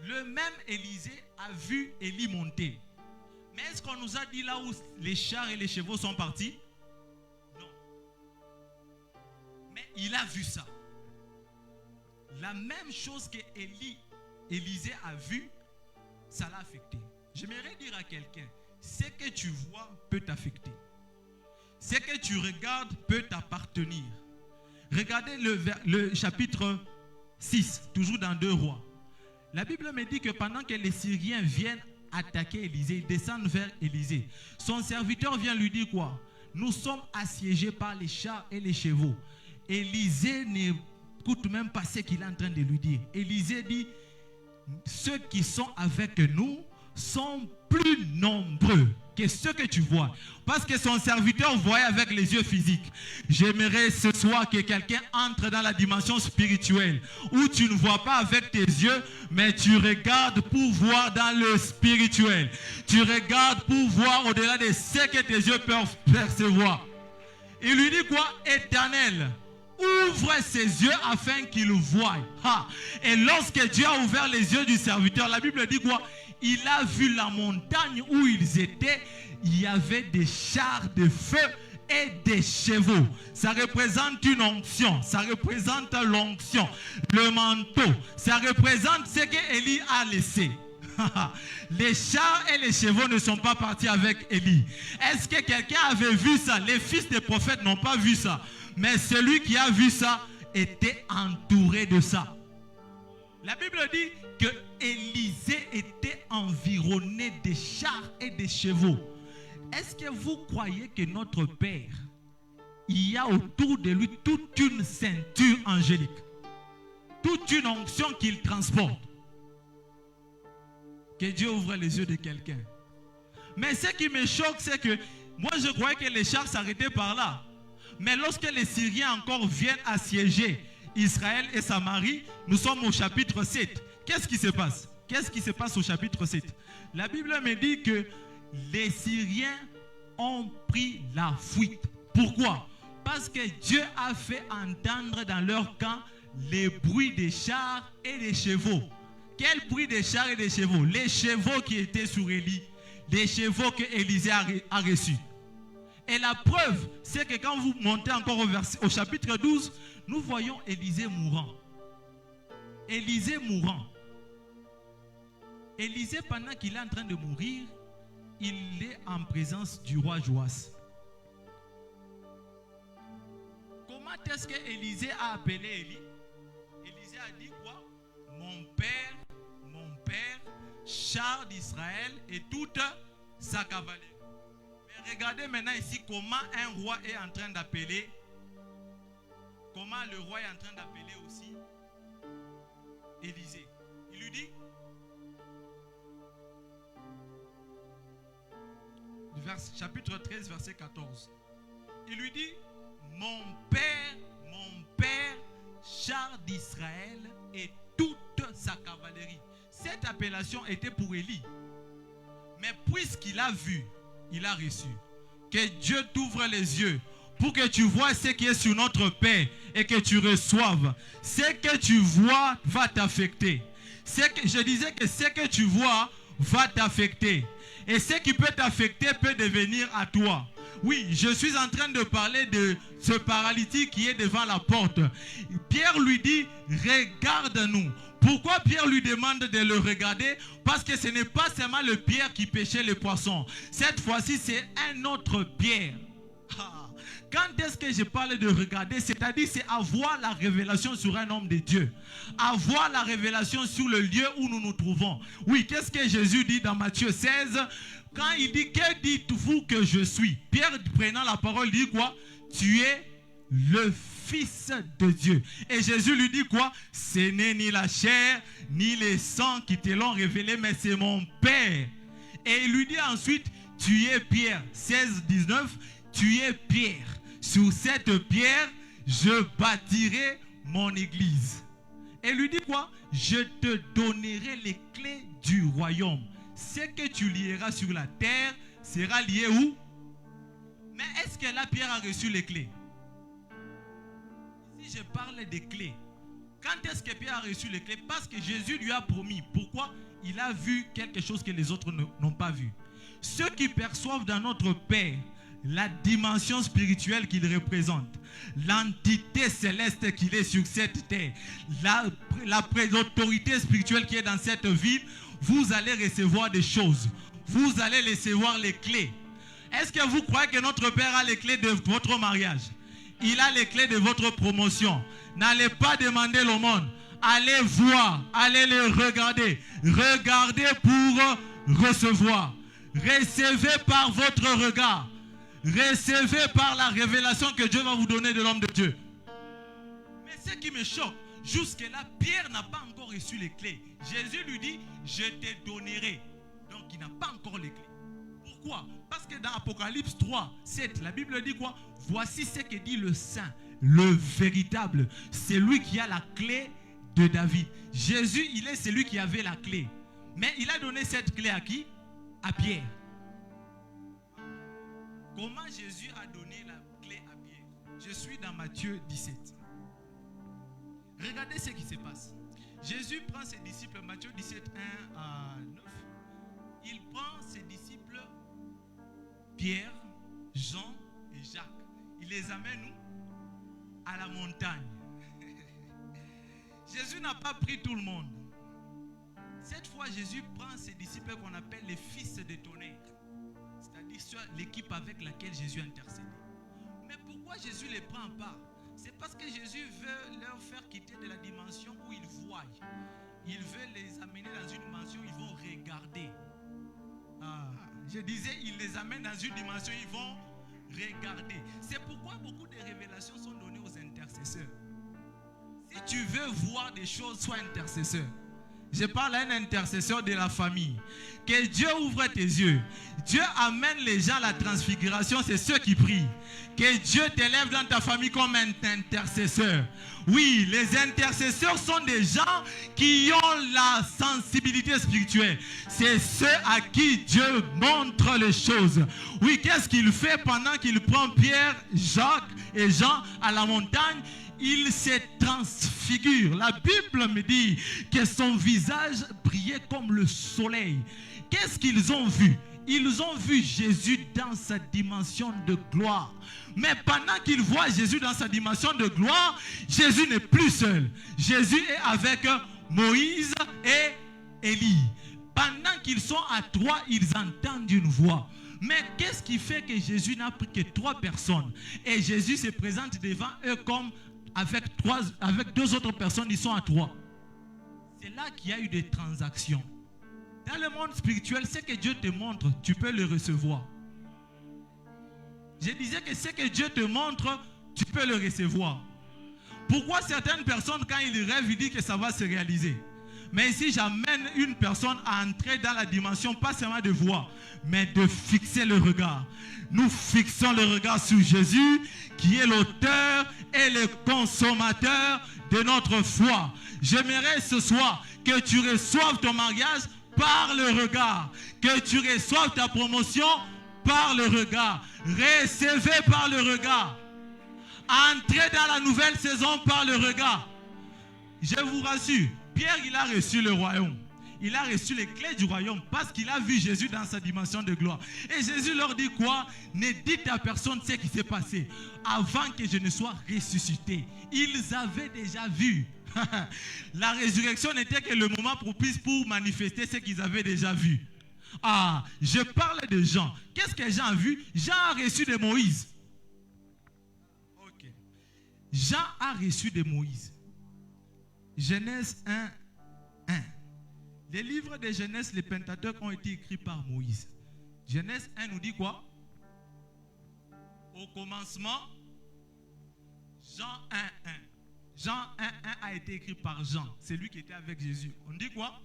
S2: Le même Élisée a vu Élie monter. Mais est-ce qu'on nous a dit là où les chars et les chevaux sont partis? Non. Mais il a vu ça. La même chose que Élisée a vu, ça l'a affecté. J'aimerais dire à quelqu'un, ce que tu vois peut t'affecter. Ce que tu regardes peut t'appartenir. Regardez le chapitre 6, toujours dans 2 Rois. La Bible me dit que pendant que les Syriens viennent attaquer Élisée, ils descendent vers Élisée. Son serviteur vient lui dire quoi? Nous sommes assiégés par les chars et les chevaux. Élisée n'écoute même pas ce qu'il est en train de lui dire. Élisée dit, ceux qui sont avec nous sont plus nombreux que ceux que tu vois. Parce que son serviteur voyait avec les yeux physiques. J'aimerais ce soir que quelqu'un entre dans la dimension spirituelle où tu ne vois pas avec tes yeux, mais tu regardes pour voir dans le spirituel. Tu regardes pour voir au-delà de ce que tes yeux peuvent percevoir. Il lui dit quoi? Éternel, ouvre ses yeux afin qu'il voie. Et lorsque Dieu a ouvert les yeux du serviteur, la Bible dit quoi? Il a vu la montagne où ils étaient. Il y avait des chars de feu et des chevaux. Ça représente une onction. Ça représente l'onction. Le manteau. Ça représente ce qu'Élie a laissé. Les chars et les chevaux ne sont pas partis avec Élie. Est-ce que quelqu'un avait vu ça? Les fils des prophètes n'ont pas vu ça. Mais celui qui a vu ça était entouré de ça. La Bible dit que Élisée était environné de chars et de chevaux. Est-ce que vous croyez que notre Père, il y a autour de lui toute une ceinture angélique, toute une onction qu'il transporte? Que Dieu ouvre les yeux de quelqu'un. Mais ce qui me choque, c'est que moi je croyais que les chars s'arrêtaient par là. Mais lorsque les Syriens encore viennent assiéger Israël et Samarie, nous sommes au chapitre 7. Qu'est-ce qui se passe? Qu'est-ce qui se passe au chapitre 7? La Bible me dit que les Syriens ont pris la fuite. Pourquoi? Parce que Dieu a fait entendre dans leur camp les bruits des chars et des chevaux. Quel bruit des chars et des chevaux? Les chevaux qui étaient sur Élie, les chevaux que Élisée a reçus. Et la preuve, c'est que quand vous montez encore au chapitre 12, nous voyons Élisée mourant. Élisée mourant. Élisée, pendant qu'il est en train de mourir, il est en présence du roi Joas. Comment est-ce que Élisée a appelé Élie? Élisée a dit quoi? Mon père, char d'Israël et toute sa cavalerie. Mais regardez maintenant ici comment un roi est en train d'appeler, comment le roi est en train d'appeler aussi Élisée. Il lui dit, chapitre 13, verset 14. Il lui dit, mon père, char d'Israël et toute sa cavalerie. Cette appellation était pour Élie. Mais puisqu'il a vu, il a reçu. Que Dieu t'ouvre les yeux pour que tu vois ce qui est sur notre Père et que tu reçoives. Ce que tu vois va t'affecter. Je disais que ce que tu vois va t'affecter. Et ce qui peut t'affecter peut devenir à toi. Oui, je suis en train de parler de ce paralytique qui est devant la porte. Pierre lui dit, regarde-nous. Pourquoi Pierre lui demande de le regarder? Parce que ce n'est pas seulement le Pierre qui pêchait les poissons. Cette fois-ci, c'est un autre Pierre. Quand est-ce que je parle de regarder? C'est-à-dire, c'est avoir la révélation sur un homme de Dieu. Avoir la révélation sur le lieu où nous nous trouvons. Oui, qu'est-ce que Jésus dit dans Matthieu 16? Quand il dit, que dites-vous que je suis? Pierre, prenant la parole, dit quoi? Tu es le Fils de Dieu. Et Jésus lui dit quoi? Ce n'est ni la chair, ni les sangs qui te l'ont révélé, mais c'est mon Père. Et il lui dit ensuite, tu es Pierre. 16, 19, tu es Pierre. Sur cette pierre, je bâtirai mon église. Et il lui dit quoi? Je te donnerai les clés du royaume. Ce que tu lieras sur la terre sera lié où? Mais est-ce que là Pierre a reçu les clés? Ici je parle des clés. Quand est-ce que Pierre a reçu les clés? Parce que Jésus lui a promis. Pourquoi? Il a vu quelque chose que les autres n'ont pas vu. Ceux qui perçoivent dans notre Père la dimension spirituelle qu'il représente, l'entité céleste qu'il est sur cette terre, l'autorité spirituelle qui est dans cette ville, vous allez recevoir des choses. Vous allez recevoir les clés. Est-ce que vous croyez que notre Père a les clés de votre mariage? Il a les clés de votre promotion. N'allez pas demander l'aumône. Allez voir, allez les regarder. Regardez pour recevoir. Recevez par votre regard. Recevez par la révélation que Dieu va vous donner de l'homme de Dieu. Mais ce qui me choque, jusque-là, Pierre n'a pas encore reçu les clés. Jésus lui dit, je te donnerai. Donc il n'a pas encore les clés. Pourquoi? Parce que dans Apocalypse 3, 7, la Bible dit quoi? Voici ce que dit le Saint, le véritable. C'est lui qui a la clé de David. Jésus, il est celui qui avait la clé. Mais il a donné cette clé à qui? À Pierre. Comment Jésus a donné la clé à Pierre? Je suis dans Matthieu 17. Regardez ce qui se passe. Jésus prend ses disciples, Matthieu 17, 1 à 9. Il prend ses disciples, Pierre, Jean et Jacques. Il les amène où? À la montagne. Jésus n'a pas pris tout le monde. Cette fois, Jésus prend ses disciples qu'on appelle les fils de tonnerre. C'est-à-dire l'équipe avec laquelle Jésus intercède. Mais pourquoi Jésus les prend pas? C'est parce que Jésus veut leur faire quitter de la dimension où ils voient. Il veut les amener dans une dimension où ils vont regarder. Je disais, il les amène dans une dimension où ils vont regarder. C'est pourquoi beaucoup de révélations sont données aux intercesseurs. Si tu veux voir des choses, sois intercesseur. Je parle à un intercesseur de la famille. Que Dieu ouvre tes yeux. Dieu amène les gens à la transfiguration, c'est ceux qui prient. Que Dieu t'élève dans ta famille comme un intercesseur. Oui, les intercesseurs sont des gens qui ont la sensibilité spirituelle. C'est ceux à qui Dieu montre les choses. Oui, qu'est-ce qu'il fait pendant qu'il prend Pierre, Jacques et Jean à la montagne? Il se transfigure. La Bible me dit que son visage brillait comme le soleil. Qu'est-ce qu'ils ont vu? Ils ont vu Jésus dans sa dimension de gloire. Mais pendant qu'ils voient Jésus dans sa dimension de gloire, Jésus n'est plus seul. Jésus est avec Moïse et Élie. Pendant qu'ils sont à trois, ils entendent une voix. Mais qu'est-ce qui fait que Jésus n'a pris que 3 personnes? Et Jésus se présente devant eux comme avec 2 autres personnes, ils sont à 3. C'est là qu'il y a eu des transactions. Dans le monde spirituel, ce que Dieu te montre, tu peux le recevoir. Je disais que ce que Dieu te montre, tu peux le recevoir. Pourquoi certaines personnes, quand ils rêvent, ils disent que ça va se réaliser? Mais ici, j'amène une personne à entrer dans la dimension, pas seulement de voir, mais de fixer le regard. Nous fixons le regard sur Jésus, qui est l'auteur et le consommateur de notre foi. J'aimerais ce soir que tu reçoives ton mariage par le regard, que tu reçoives ta promotion par le regard, recevez par le regard, entrez dans la nouvelle saison par le regard. Je vous rassure, Pierre, il a reçu le royaume. Il a reçu les clés du royaume parce qu'il a vu Jésus dans sa dimension de gloire. Et Jésus leur dit quoi? Ne dites à personne ce qui s'est passé avant que je ne sois ressuscité. Ils avaient déjà vu. La résurrection n'était que le moment propice pour manifester ce qu'ils avaient déjà vu. Ah, je parle de Jean. Qu'est-ce que Jean a vu? Jean a reçu de Moïse. Ok. Jean a reçu de Moïse. Genèse 1, 1. Les livres de Genèse, les Pentateuques ont été écrits par Moïse. Genèse 1 nous dit quoi? Au commencement, Jean 1, 1. Jean 1, 1 a été écrit par Jean. C'est lui qui était avec Jésus. On dit quoi?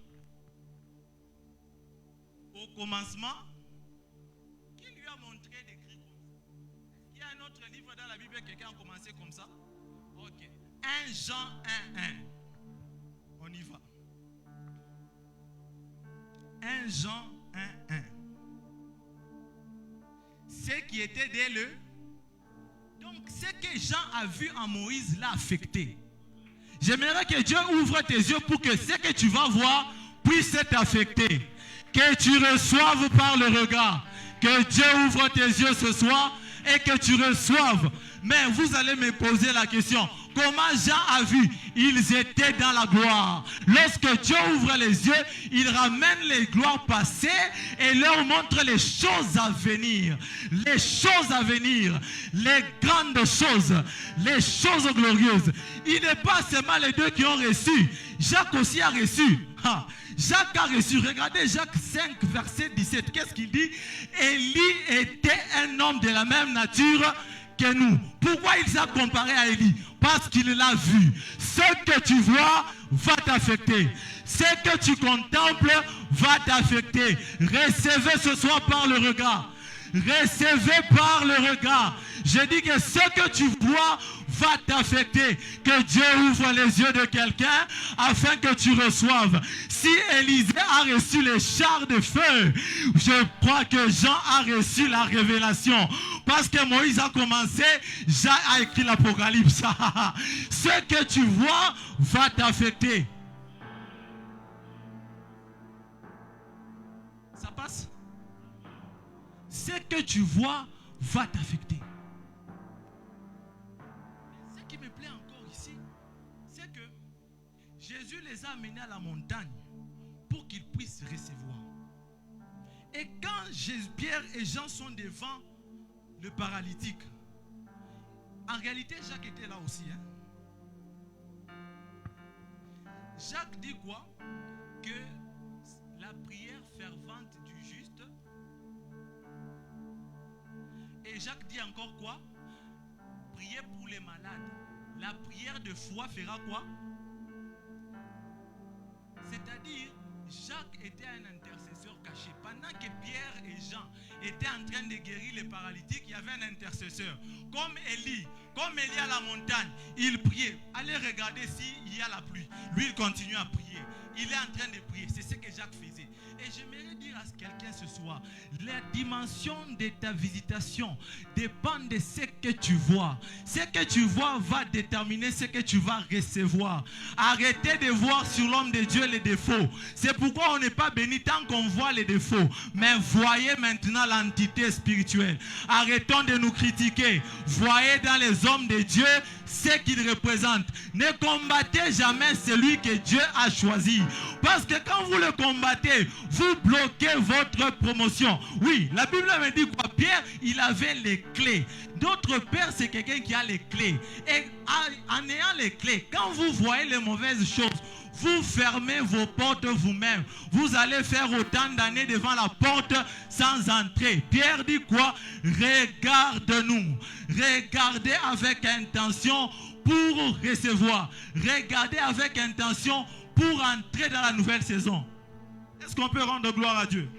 S2: Au commencement, qui lui a montré d'écrire comme ça? Il y a un autre livre dans la Bible, quelqu'un a commencé comme ça? Ok. 1 Jean 1, 1. On y va. 1 Jean 1, 1. Ce qui était dès le... Donc, ce que Jean a vu en Moïse l'a affecté. J'aimerais que Dieu ouvre tes yeux pour que ce que tu vas voir puisse t'affecter. Que tu reçoives par le regard. Que Dieu ouvre tes yeux ce soir et que tu reçoives. Mais vous allez me poser la question. Comment Jean a vu? Ils étaient dans la gloire. Lorsque Dieu ouvre les yeux, il ramène les gloires passées et leur montre les choses à venir. Les choses à venir. Les grandes choses. Les choses glorieuses. Il n'est pas seulement les deux qui ont reçu. Jacques aussi a reçu. Jacques a reçu. Regardez Jacques 5, verset 17. Qu'est-ce qu'il dit? Élie était un homme de la même nature que nous. Pourquoi il s'est comparé à Élie? Parce qu'il l'a vu. Ce que tu vois va t'affecter. Ce que tu contemples va t'affecter. Recevez ce soir par le regard. Recevez par le regard. Je dis que ce que tu vois va t'affecter. Que Dieu ouvre les yeux de quelqu'un afin que tu reçoives. Si Élisée a reçu les chars de feu, je crois que Jean a reçu la révélation. Parce que Moïse a commencé, Jean a écrit l'Apocalypse. Ce que tu vois va t'affecter. Ça passe? Ce que tu vois va t'affecter. Ce qui me plaît encore ici, c'est que Jésus les a amenés à la montagne pour qu'ils puissent recevoir. Et quand Pierre et Jean sont devant le paralytique, en réalité Jacques était là aussi. Jacques dit quoi? Que la prière fervente du juste. Et Jacques dit encore quoi? Priez pour les malades. La prière de foi fera quoi? C'est-à-dire Jacques était un intercesseur caché. Pendant que Pierre et Jean étaient en train de guérir les paralytiques, il y avait un intercesseur. Comme Élie à la montagne, il priait. Allez regarder s'il y a la pluie. Lui, il continue à prier. Il est en train de prier. C'est ce que Jacques faisait. Et j'aimerais dire à quelqu'un ce soir, la dimension de ta visitation dépend de ce que tu vois. Ce que tu vois va déterminer ce que tu vas recevoir. Arrêtez de voir sur l'homme de Dieu les défauts. C'est pourquoi on n'est pas béni tant qu'on voit les défauts. Mais voyez maintenant l'entité spirituelle. Arrêtons de nous critiquer. Voyez dans les hommes de Dieu ce qu'ils représentent. Ne combattez jamais celui que Dieu a choisi. Parce que quand vous le combattez, vous bloquez votre promotion. Oui, la Bible me dit quoi? Pierre, il avait les clés. Notre Père, c'est quelqu'un qui a les clés. Et en ayant les clés, quand vous voyez les mauvaises choses, vous fermez vos portes vous-même. Vous allez faire autant d'années devant la porte sans entrer. Pierre dit quoi? Regarde-nous. Regardez avec intention pour recevoir. Regardez avec intention pour entrer dans la nouvelle saison. Est-ce qu'on peut rendre gloire à Dieu?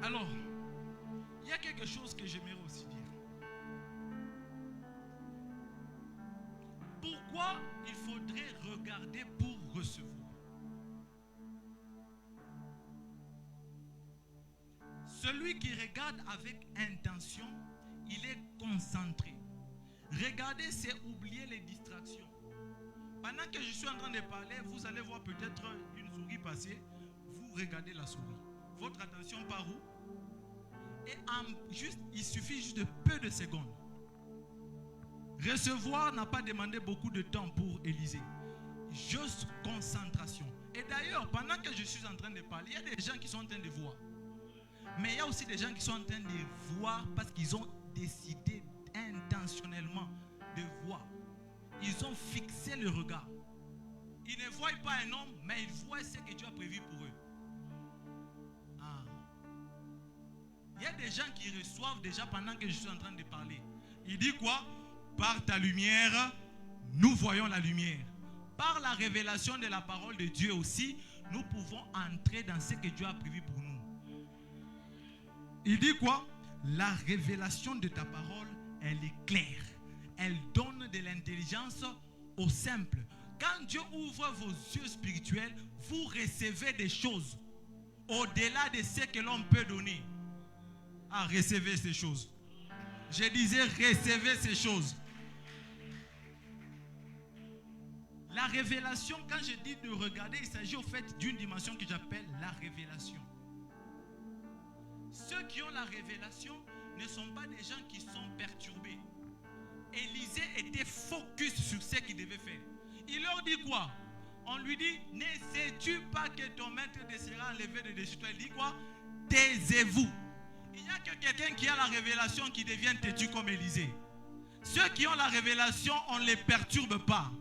S2: Alors, il y a quelque chose que j'aimerais aussi dire. Pourquoi il faudrait regarder pour recevoir? Celui qui regarde avec intention, il est concentré. Regarder, c'est oublier les distractions. Pendant que je suis en train de parler, vous allez voir peut-être une souris passer. Vous regardez la souris. Votre attention part où? Et il suffit juste de peu de secondes. Recevoir n'a pas demandé beaucoup de temps pour Élisée. Juste concentration. Et d'ailleurs, pendant que je suis en train de parler, il y a des gens qui sont en train de voir. Mais il y a aussi des gens qui sont en train de voir parce qu'ils ont décidé intentionnellement de voir. Ils ont fixé le regard. Ils ne voient pas un homme, mais ils voient ce que Dieu a prévu pour eux. Il y a des gens qui reçoivent déjà pendant que je suis en train de parler. Il dit quoi? Par ta lumière, nous voyons la lumière. Par la révélation de la parole de Dieu aussi, nous pouvons entrer dans ce que Dieu a prévu pour nous. Il dit quoi? La révélation de ta parole, elle est claire. Elle donne de l'intelligence aux simples. Quand Dieu ouvre vos yeux spirituels, vous recevez des choses au-delà de ce que l'on peut donner. Ah, recevez ces choses. Je disais, recevez ces choses. La révélation, quand je dis de regarder, il s'agit au fait d'une dimension que j'appelle la révélation. Ceux qui ont la révélation ne sont pas des gens qui sont perturbés. Élisée était focus sur ce qu'il devait faire. Il leur dit quoi? On lui dit, ne sais-tu pas que ton maître sera enlevé de dessus toi? Il dit quoi? Taisez-vous. Il n'y a que quelqu'un qui a la révélation qui devient têtu comme Élisée. Ceux qui ont la révélation, on ne les perturbe pas.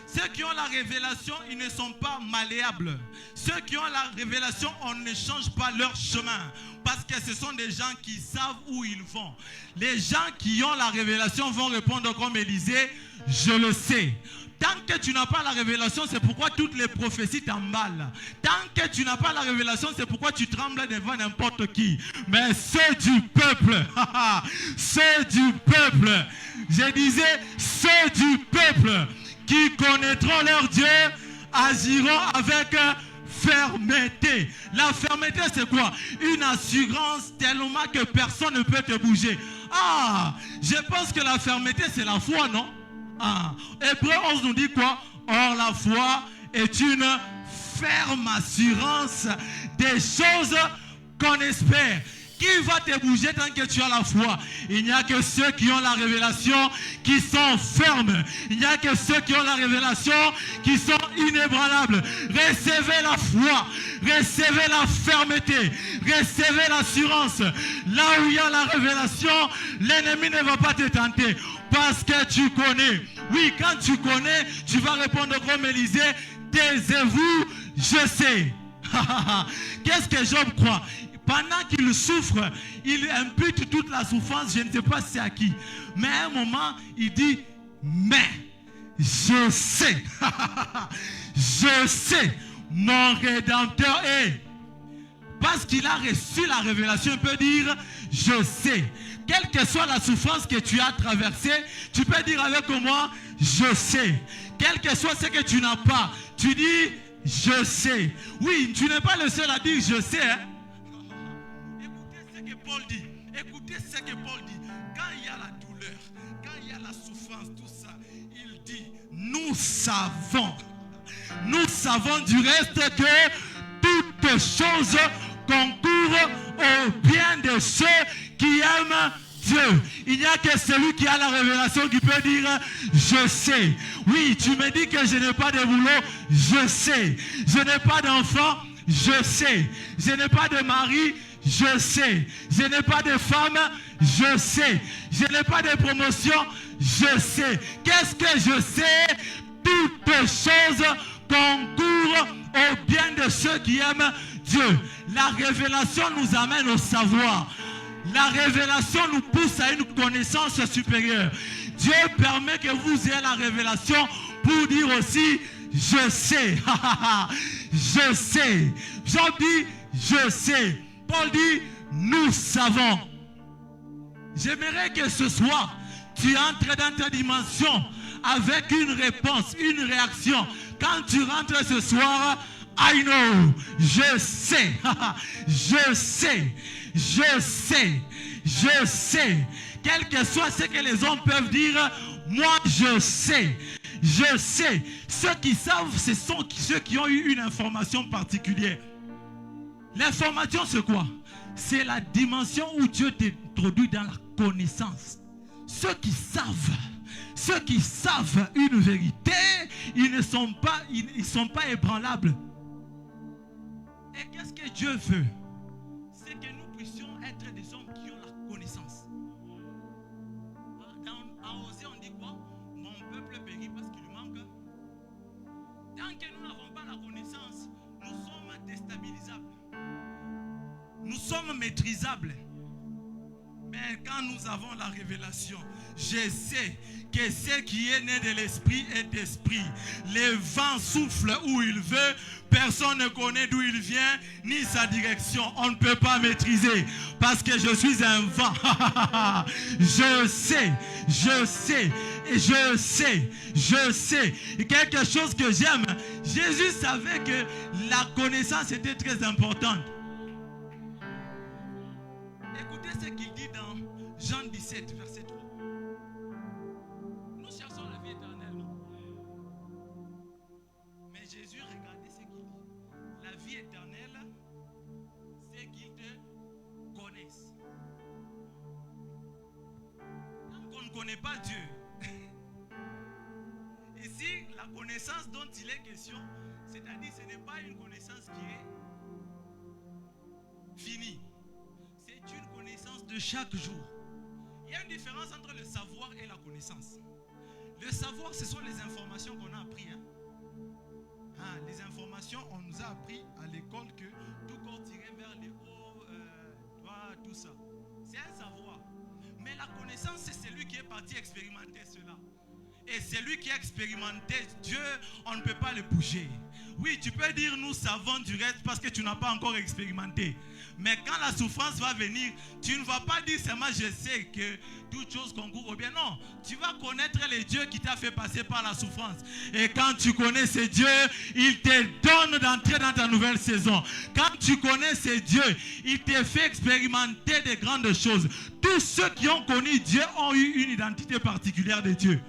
S2: Ceux qui ont la révélation, ils ne sont pas malléables. Ceux qui ont la révélation, on ne change pas leur chemin. Parce que ce sont des gens qui savent où ils vont. Les gens qui ont la révélation vont répondre comme Élisée, je le sais. Tant que tu n'as pas la révélation, c'est pourquoi toutes les prophéties t'emballent. Tant que tu n'as pas la révélation, c'est pourquoi tu trembles devant n'importe qui. Mais ceux du peuple, ceux du peuple, je disais, ceux du peuple qui connaîtront leur Dieu, agiront avec fermeté. La fermeté, c'est quoi? Une assurance tellement que personne ne peut te bouger. Ah, je pense que la fermeté, c'est la foi, non? Ah, Hébreu 11 nous dit quoi? Or la foi est une ferme assurance des choses qu'on espère. Qui va te bouger tant que tu as la foi? Il n'y a que ceux qui ont la révélation qui sont fermes. Il n'y a que ceux qui ont la révélation qui sont inébranlables. Recevez la foi, recevez la fermeté, recevez l'assurance. Là où il y a la révélation, l'ennemi ne va pas te tenter. Parce que tu connais. Oui, quand tu connais, tu vas répondre comme Élisée, taisez-vous, je sais. Qu'est-ce que Job croit? Pendant qu'il souffre, il impute toute la souffrance, je ne sais pas c'est à qui. Mais à un moment, il dit, mais je sais, je sais, mon Rédempteur est. Parce qu'il a reçu la révélation, il peut dire, je sais. Quelle que soit la souffrance que tu as traversée, tu peux dire avec moi, je sais. Quel que soit ce que tu n'as pas, tu dis, je sais. Oui, tu n'es pas le seul à dire, je sais. Hein? Écoutez ce que Paul dit. Écoutez ce que Paul dit. Quand il y a la douleur, quand il y a la souffrance, tout ça, il dit, nous savons du reste que toutes choses concourent au bien de ceux qui aiment Dieu. Il n'y a que celui qui a la révélation qui peut dire je sais. Oui, tu me dis que je n'ai pas de boulot, je sais. Je n'ai pas d'enfant, je sais. Je n'ai pas de mari, je sais. Je n'ai pas de femme, je sais. Je n'ai pas de promotion, je sais. Qu'est-ce que je sais? Toutes choses concourent au bien de ceux qui aiment Dieu. La révélation nous amène au savoir. La révélation nous pousse à une connaissance supérieure. Dieu permet que vous ayez la révélation pour dire aussi, je sais. Je sais. Jean dit, je sais. Paul dit, nous savons. J'aimerais que ce soir, tu entres dans ta dimension avec une réponse, une réaction. Quand tu rentres ce soir, I know, je sais, je sais, je sais, je sais. Quel que soit ce que les hommes peuvent dire, moi je sais, je sais. Ceux qui savent, ce sont ceux qui ont eu une information particulière. L'information c'est quoi? C'est la dimension où Dieu t'introduit dans la connaissance. Ceux qui savent une vérité, ils ne sont pas ébranlables. Et qu'est-ce que Dieu veut? C'est que nous puissions être des hommes qui ont la connaissance. En Osée, on dit quoi? Mon peuple périt parce qu'il lui manque. Tant que nous n'avons pas la connaissance, nous sommes déstabilisables. Nous sommes maîtrisables. Mais quand nous avons la révélation, je sais que ce qui est né de l'esprit est d'esprit. Le vent souffle où il veut. Personne ne connaît d'où il vient, ni sa direction. On ne peut pas maîtriser. Parce que je suis un vent. Je sais, je sais, je sais, je sais. Et quelque chose que j'aime, Jésus savait que la connaissance était très importante. Écoutez ce qu'il dit dans Jean 17, verset 3. Nous cherchons la vie éternelle, non? Mais Jésus, regardez ce qu'il dit. La vie éternelle, c'est qu'ils te connaissent. Tant qu'on ne connaît pas Dieu. Ici, la connaissance dont il est question, c'est-à-dire ce n'est pas une connaissance qui est finie. C'est une connaissance de chaque jour. Il y a une différence entre le savoir et la connaissance. Le savoir, ce sont les informations qu'on a apprises. Les informations, on nous a appris à l'école que tout corps tiré vers le haut, tout ça. C'est un savoir. Mais la connaissance, c'est celui qui est parti expérimenter cela. Et celui qui a expérimenté Dieu, on ne peut pas le bouger. Oui, tu peux dire nous savons du reste parce que tu n'as pas encore expérimenté. Mais quand la souffrance va venir, tu ne vas pas dire seulement je sais que toute chose concourt au bien. Non, tu vas connaître le Dieu qui t'a fait passer par la souffrance. Et quand tu connais ce Dieu, il te donne d'entrer dans ta nouvelle saison. Quand tu connais ce Dieu, il te fait expérimenter de grandes choses. Tous ceux qui ont connu Dieu ont eu une identité particulière de Dieu.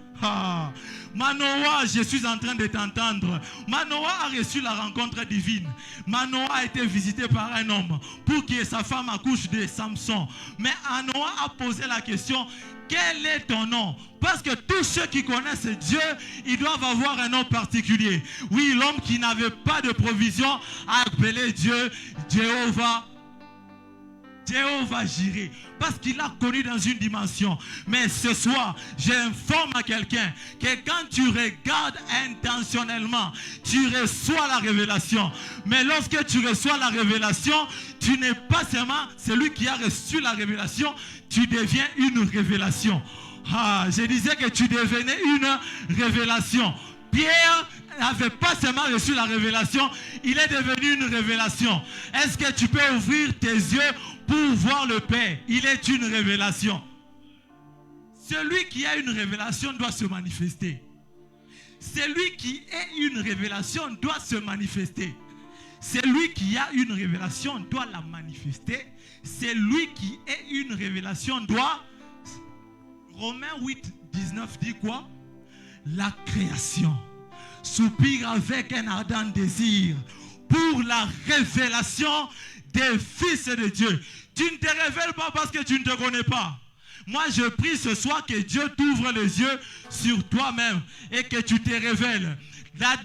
S2: Manoah, je suis en train de t'entendre. Manoah a reçu la rencontre divine. Manoah a été visité par un homme pour que sa femme accouche de Samson. Mais Manoah a posé la question, quel est ton nom? Parce que tous ceux qui connaissent Dieu, ils doivent avoir un nom particulier. Oui, l'homme qui n'avait pas de provision a appelé Dieu Jéhovah Jéhovah Jireh, parce qu'il l'a connu dans une dimension. Mais ce soir, j'informe à quelqu'un que quand tu regardes intentionnellement, tu reçois la révélation. Mais lorsque tu reçois la révélation, tu n'es pas seulement celui qui a reçu la révélation, tu deviens une révélation. Ah, je disais que tu devenais une révélation. Pierre n'avait pas seulement reçu la révélation, il est devenu une révélation. Est-ce que tu peux ouvrir tes yeux pour voir le Père? Il est une révélation. Celui qui a une révélation doit se manifester. Celui qui est une révélation doit se manifester. Celui qui a une révélation doit la manifester. Celui qui est une révélation doit... Romains 8, 19 dit quoi? La création soupire avec un ardent désir pour la révélation des fils de Dieu. Tu ne te révèles pas parce que tu ne te connais pas. Moi, je prie ce soir que Dieu t'ouvre les yeux sur toi-même et que tu te révèles. La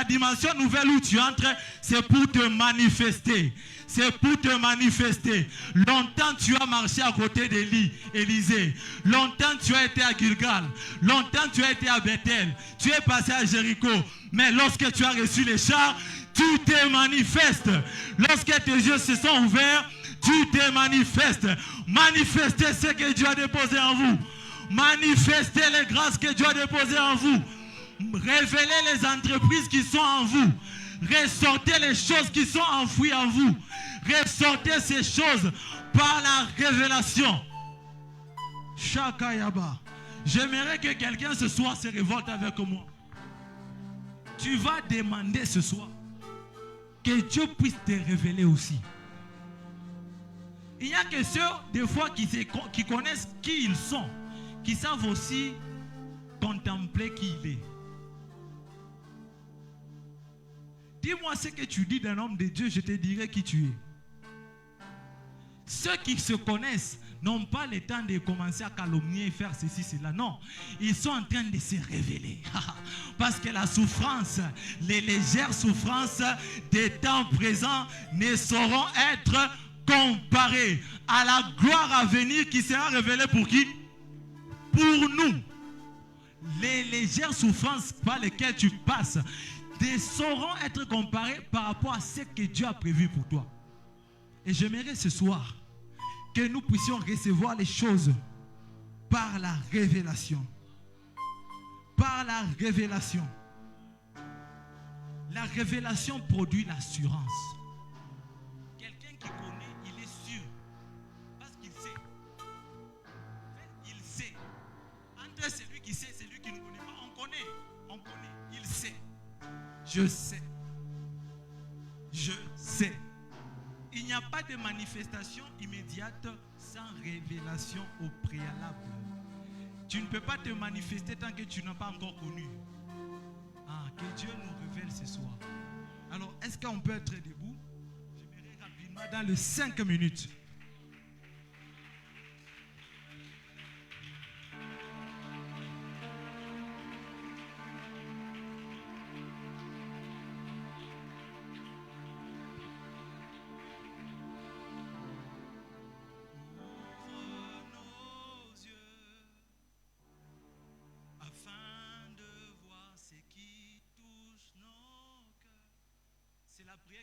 S2: dimension nouvelle où tu entres, c'est pour te manifester. C'est pour te manifester. Longtemps tu as marché à côté d'Élisée. Longtemps tu as été à Gilgal. Longtemps tu as été à Bethel. Tu es passé à Jéricho. Mais lorsque tu as reçu les chars, tu te manifestes. Lorsque tes yeux se sont ouverts, tu te manifestes. Manifestez ce que Dieu a déposé en vous. Manifestez les grâces que Dieu a déposées en vous. Révélez les entreprises qui sont en vous. Ressortez les choses qui sont enfouies en vous. Ressortez ces choses par la révélation. Shakayaba. J'aimerais que quelqu'un ce soir se révolte avec moi. Tu vas demander ce soir que Dieu puisse te révéler aussi. Il n'y a que ceux, des fois, qui connaissent qui ils sont, qui savent aussi contempler qui il est. Dis-moi ce que tu dis d'un homme de Dieu, je te dirai qui tu es. Ceux qui se connaissent n'ont pas le temps de commencer à calomnier et faire ceci, cela. Non, ils sont en train de se révéler. Parce que la souffrance, les légères souffrances des temps présents ne sauront être comparées à la gloire à venir qui sera révélée pour qui? Pour nous. Les légères souffrances par lesquelles tu passes ne sauront être comparées par rapport à ce que Dieu a prévu pour toi. Et j'aimerais ce soir que nous puissions recevoir les choses par la révélation. Par la révélation. La révélation produit l'assurance. Quelqu'un qui connaît, il est sûr. Parce qu'il sait. Il sait. Entre celui qui sait et celui qui ne connaît pas, on connaît. On connaît. Il sait. Je sais. Je sais. Il n'y a pas de manifestation immédiate sans révélation au préalable. Tu ne peux pas te manifester tant que tu n'as pas encore connu. Ah, que Dieu nous révèle ce soir. Alors, est-ce qu'on peut être debout? J'aimerais rapidement dans les 5 minutes.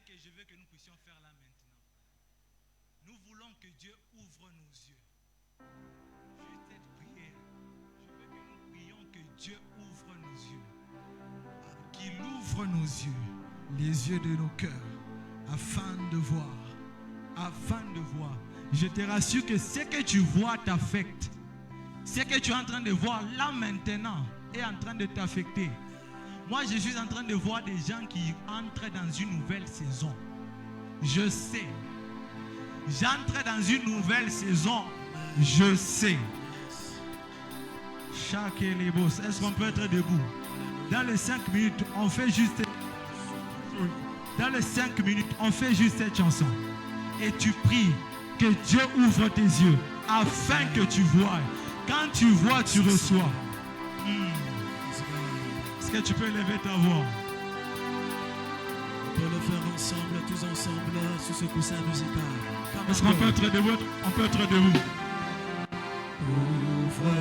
S2: Que je veux que nous puissions faire là maintenant. Nous voulons que Dieu ouvre nos yeux. Juste cette prière. Je veux que nous prions que Dieu ouvre nos yeux. Qu'il ouvre nos yeux, les yeux de nos cœurs, afin de voir. Afin de voir. Je te rassure que ce que tu vois t'affecte. Ce que tu es en train de voir là maintenant est en train de t'affecter. Moi, je suis en train de voir des gens qui entrent dans une nouvelle saison. Je sais. J'entre dans une nouvelle saison. Je sais. Chaque élébos. Est-ce qu'on peut être debout? Dans les 5 minutes, on fait juste... Dans les 5 minutes, on fait juste cette chanson. Et tu pries que Dieu ouvre tes yeux afin que tu vois. Quand tu vois, tu reçois. Est-ce que tu peux lever ta voix?
S3: faire ensemble, tous ensemble, sous ce coussin musical.
S2: Est-ce qu'on peut être debout? On peut être debout.
S3: Ouvre